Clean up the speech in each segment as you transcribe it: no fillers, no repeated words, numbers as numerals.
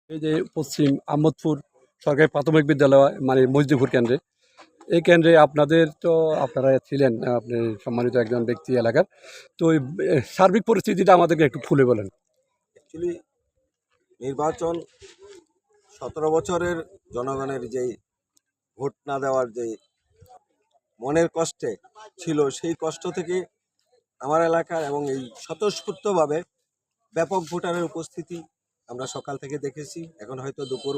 এই যে পশ্চিম আহমদপুর সরকারি প্রাথমিক বিদ্যালয় মানে মজদিপুর কেন্দ্রে, এই কেন্দ্রে আপনাদের তো আপনারা ছিলেন, আপনি সম্মানিত একজন ব্যক্তি এলাকার। তো এই সার্বিক পরিস্থিতিটা আমাদেরকে একটু খুলে বলেন। অ্যাকচুয়ালি নির্বাচন 17 বছরের জনগণের যেই ভোট না দেওয়ার যে মনের কষ্টে ছিল, সেই কষ্ট থেকে আমার এলাকার এবং এই স্বতঃস্ফূর্তভাবে ব্যাপক ভোটারের উপস্থিতি আমরা সকাল থেকে দেখেছি। এখন হয়তো দুপুর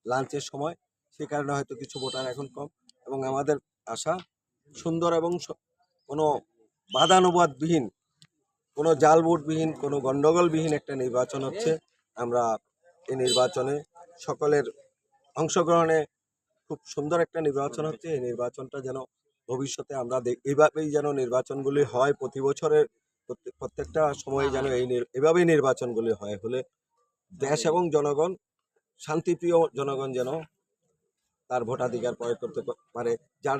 লাঞ্চের সময়, সে কারণে হয়তো কিছু ভোটার এখন কম, এবং আমাদের আশা সুন্দর এবং কোনো বাদানুবাদবিহীন, কোনো জাল ভোটবিহীন, কোনো গণ্ডগোলবিহীন একটা নির্বাচন হচ্ছে। আমরা এই নির্বাচনে সকলের অংশগ্রহণে খুব সুন্দর একটা নির্বাচন হচ্ছে। এই নির্বাচনটা যেন ভবিষ্যতে আমরা এইভাবেই যেন নির্বাচনগুলি হয়, প্রতি বছরের প্রত্যেকটা সময় যেন এভাবেই নির্বাচনগুলি হয়, হলে দেশ এবং জনগণ, শান্তিপ্রিয় জনগণ যেন তার ভোটাধিকার প্রয়োগ করতে পারে। যার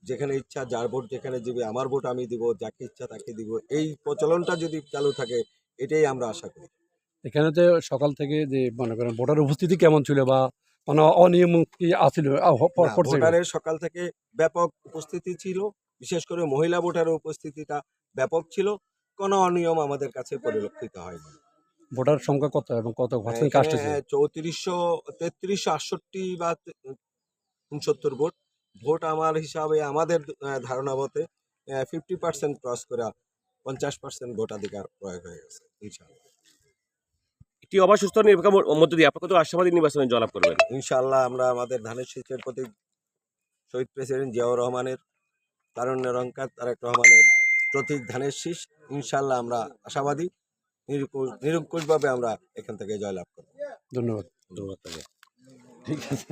যেখানে ইচ্ছা, যার ভোট যেখানে দিবে, আমার ভোট আমি দিব, যাকে ইচ্ছা তাকে দিব, এই প্রচলনটা যদি চালু থাকে, এটাই আমরা আশা করি। এখানে তো সকাল থেকে যে মনে করেন ভোটার উপস্থিতি কেমন ছিল বা কোনো অনিয়ম কি আছিল? না, ভোটারের সকাল থেকে ব্যাপক উপস্থিতি ছিল, বিশেষ করে মহিলা ভোটারের উপস্থিতিটা ব্যাপক ছিল। কোনো অনিয়ম আমাদের কাছে পরিলক্ষিত হয়নি। ভোটার সংখ্যা কত এবং কত পার্সেন্ট এখানে কাস্ট আছে? 3368 বা 69 ভোট। ভোট আমার হিসাবে, আমাদের ধারণা মতে 50% ক্রস করে 50% ভোটাধিকার প্রয়োগ হয়ে গেছে ইনশাআল্লাহ। একটি অবাধ সুস্থ নির্বাচনের মধ্য দিয়ে আপনার কত আশাবাদী নির্বাচনে জয়লাভ করবেন? ইনশাআল্লাহ আমরা আমাদের ধানের শীষের প্রতীক শহীদ প্রেসিডেন্ট জিয়াউর রহমানের, তারুণ্যের অহংকার তারেক রহমানের প্রতীক ধানের শীষ। ইনশাআল্লাহ আমরা আশাবাদী, নিরঙ্কুশভাবে আমরা এখান থেকে জয়লাভ করব। ধন্যবাদ। ধন্যবাদ। ঠিক আছে।